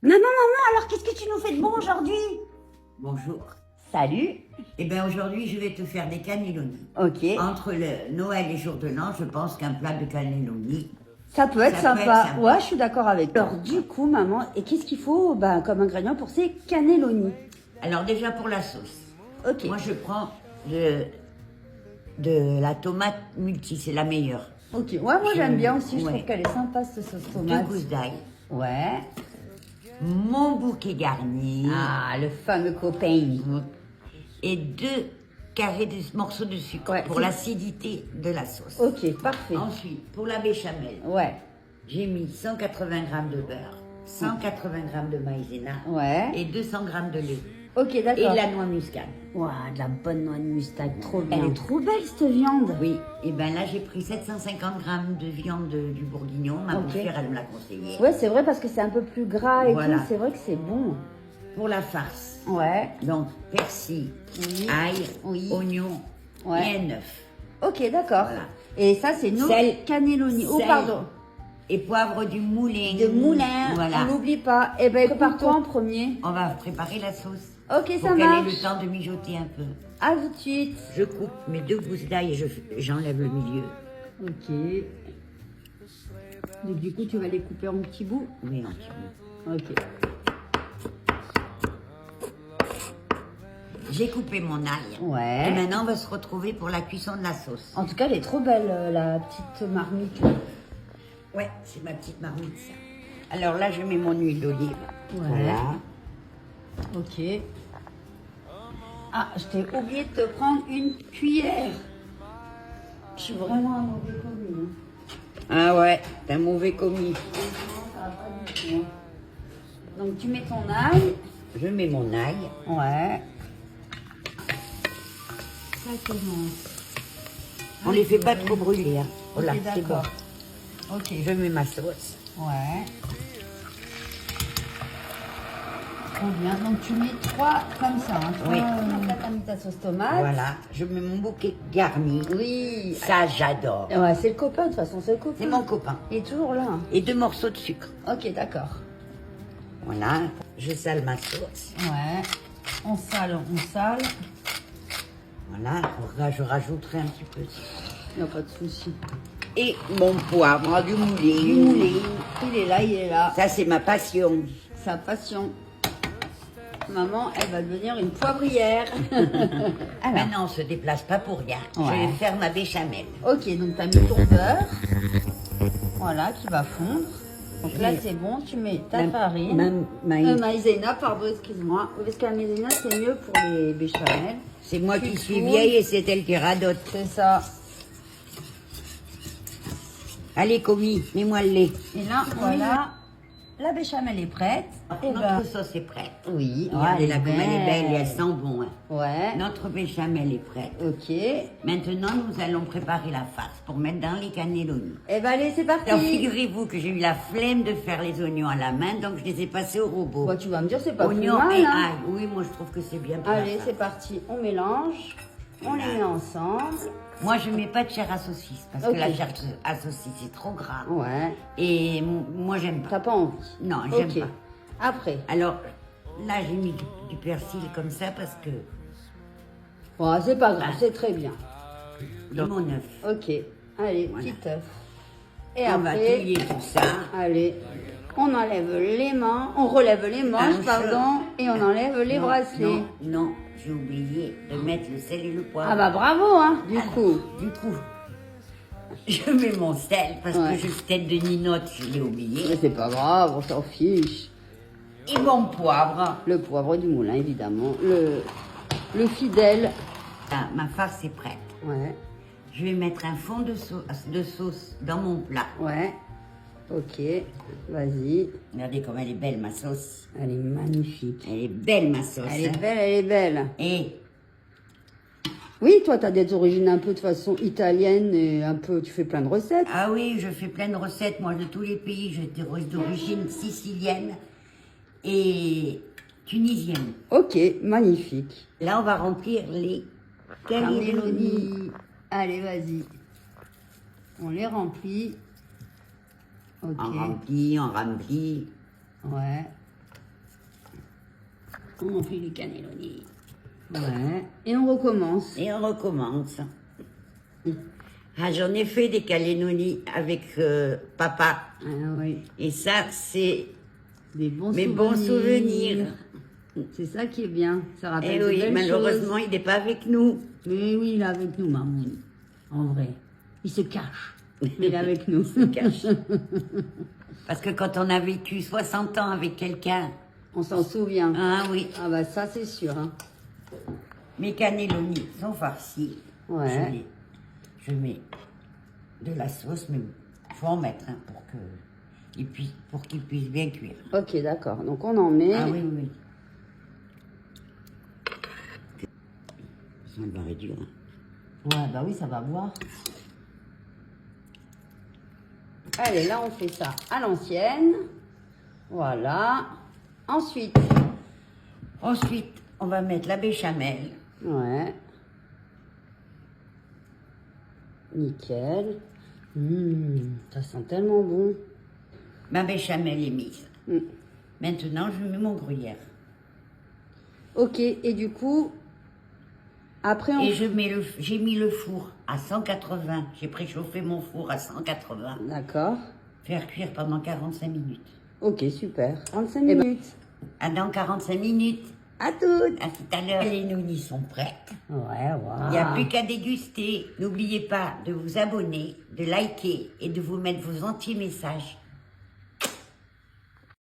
Maman, alors qu'est-ce que tu nous fais de bon aujourd'hui? Bonjour. Salut. Eh bien aujourd'hui je vais te faire des cannelloni. Ok. Entre le Noël et jour de l'an, je pense qu'un plat de cannelloni, Ça peut être Ça peut sympa. être sympa. Ouais, je suis d'accord avec toi. Alors du coup, maman, et qu'est-ce qu'il faut comme ingrédient pour ces cannelloni? alors déjà pour la sauce, Ok. moi je prends de la tomate multi, c'est la meilleure. Ok. Ouais, moi j'aime bien aussi. Je Ouais. trouve qu'elle est sympa cette sauce 2 tomate. gousses d'ail, Ouais. mon bouquet garni Ah, le fameux copain. et 2 carrés de morceaux de sucre Ouais, pour c'est- l'acidité de la sauce. Ok, parfait. Ensuite, pour la béchamel, Ouais. j'ai mis 180 g de beurre, 180 g de maïzena Ouais. et 200 g de lait. Ok, Et d'accord. de la noix muscade. Ouah, de la bonne noix de moustache, trop bien. Elle Elle est est trop belle cette viande. Oui, et bien là j'ai pris 750 g de viande du bourguignon, ma Ok. bouchère elle me l'a conseillé. Ouais, c'est vrai parce que c'est un peu plus gras et Voilà. tout. C'est vrai que c'est bon. Pour la farce, Ouais. donc persil, Oui. ail, Oui. oignon Ouais. et un œuf. Ok, d'accord. Voilà. Et ça, c'est nos Sel. cannelloni. Oh, Sel. pardon. Et poivre du moulin. De moulin. Voilà. On n'oublie pas. Eh ben, prépare-toi en premier. On va préparer la sauce. Ok, Pour ça qu'elle ait marche. le temps de mijoter un peu. À tout de suite. Je coupe mes 2 gousses d'ail et j'enlève le milieu. Ok. Donc, du coup, tu vas les couper en petits bouts. Oui, un petit peu. Ok. J'ai coupé mon ail. Ouais. Et maintenant, on va se retrouver pour la cuisson de la sauce. En tout cas, elle est trop belle, la petite marmite. Là. Ouais, c'est ma petite marmite, ça. Alors là, je mets mon huile d'olive. Ouais. Voilà. Ok. Ah, je t'ai oublié de te prendre une cuillère. Je suis vraiment un mauvais commis. Hein. Ah ouais, t'es un mauvais commis. Non, ça va pas du tout. Hein. Donc, tu mets ton ail. Je mets mon ail. Ouais. Ça commence. On les fait pas trop brûler. Hein. Voilà, Ok, c'est bon. d'accord. Ok. Je mets ma sauce. Ouais. Trop bien. Donc tu mets 3 comme ça. Hein. Oui. Donc là, t'as mis ta sauce tomate. Voilà, je mets mon bouquet garni. Oui. Ça, j'adore. Ouais, c'est le copain, de toute façon, c'est le copain. C'est mon copain. Il est toujours là. Hein. Et 2 morceaux de sucre. Ok, d'accord. Voilà, je sale ma sauce. Ouais. On sale, on sale. Voilà, là, je rajouterai un petit peu. Il n'y a pas de souci. Et mon poivre du moulin. Du moulin. Il est là, il est là. Ça, c'est ma passion. Sa passion. Maman, elle va devenir une poivrière. Alors. Maintenant, on se déplace pas pour rien. Je Ouais. vais faire ma béchamel. Ok, donc tu as mis ton beurre. Voilà, qui va fondre. Donc là, c'est bon, tu mets ta farine. Maïzena, pardon, excuse-moi. Oui, parce que la maïzena, c'est mieux pour les béchamels. C'est moi Tu qui suis tournes. vieille et c'est elle qui radote. C'est ça. Allez, commis, mets-moi le lait. Et là, voilà, la béchamel est prête. Et Notre ben, sauce est prête. oui, Regardez-la comme elle est belle et elle belle. sent bon. Hein. Ouais, Notre béchamel est prête. ok. Maintenant, nous allons préparer la farce pour mettre dans les cannelloni. Et ben allez, c'est parti. Alors, figurez-vous que j'ai eu la flemme de faire les oignons à la main, donc je les ai passés au robot. Bon, tu vas me dire, c'est pas plus Oignons mal. et Hein. ail. Oui, moi, je trouve que c'est bien pour la Allez, farce. c'est parti. On mélange. On les met ensemble. Moi, je mets pas de chair à saucisse, parce Ok. que la chair à saucisse, c'est trop gras. Ouais. Et moi, j'aime T'as pas. pas envie. Non, j'aime Ok. pas. Après. Alors, là, j'ai mis du persil comme ça, parce que... Bon, c'est pas grave, c'est très bien. Dans mon œuf. Ok. Allez, Voilà. petit œuf. Et On va après, touiller tout ça. allez, on enlève les mains, on relève les manches, Un pardon, et on enlève les Non, bracelets. Non, j'ai oublié de mettre le sel et le poivre. Ah bah bravo, hein, du coup. Du coup, je mets mon sel, parce Ouais. que je suis tête de ninotte, je l'ai oublié. Mais c'est pas grave, on s'en fiche. Et mon poivre. Le poivre du moulin, évidemment. Le fidèle. Ah, ma farce est prête. Ouais, Je vais mettre un fond de sauce dans mon plat. ouais. Ok, vas-y. Regardez comme elle est belle, ma sauce. Elle est magnifique. Elle est belle, ma sauce. Elle est hein. belle, elle est belle. Et Oui, toi, t'as des origines un peu de façon italienne et un peu, tu fais plein de recettes. ah oui, je fais plein de recettes, moi, de tous les pays. J'ai d'origine sicilienne et tunisienne. Ok, magnifique. Là, on va remplir les cannelloni. Cannelloni. Allez, vas-y. On les remplit. Ok. On remplit. Ouais. On en fait les cannelloni. Ouais. Et on recommence. Et on recommence. Ah, j'en ai fait des cannelloni avec papa. Ah oui. Et ça, c'est Des bons mes souvenirs. bons souvenirs. C'est ça qui est bien. Ça rappelle Et de oui, belles malheureusement, choses. il n'est pas avec nous. Mais oui, il est avec nous, Mamoun. En vrai. Il se cache. Mais il est avec nous. Cache. Parce que quand on a vécu 60 ans avec quelqu'un, On s'en souvient. ah oui, Ah bah ça, c'est sûr. Hein. mes cannelloni sont farcis. Ouais. Je mets de la sauce, mais il faut en mettre pour qu'ils puissent bien cuire. Ok, d'accord. Donc on en met. Ah oui, oui. Ça va réduire. Ouais, bah oui, ça va boire. Allez, là, on fait ça à l'ancienne. Voilà. Ensuite. Ensuite, on va mettre la béchamel. Ouais. Nickel. Ça sent tellement bon. Ma béchamel est mise. Mm. Maintenant, je mets mon gruyère. Ok, et du coup, après on... Et j'ai mis le four à 180. J'ai préchauffé mon four à 180. D'accord. Faire cuire pendant 45 minutes. Ok, super. 35 Eh ben, minutes. À dans 45 minutes. À toutes. À tout à l'heure. Les nouilles sont prêtes. Ouais, Il n'y a plus qu'à déguster. N'oubliez pas de vous abonner, de liker et de vous mettre vos entiers messages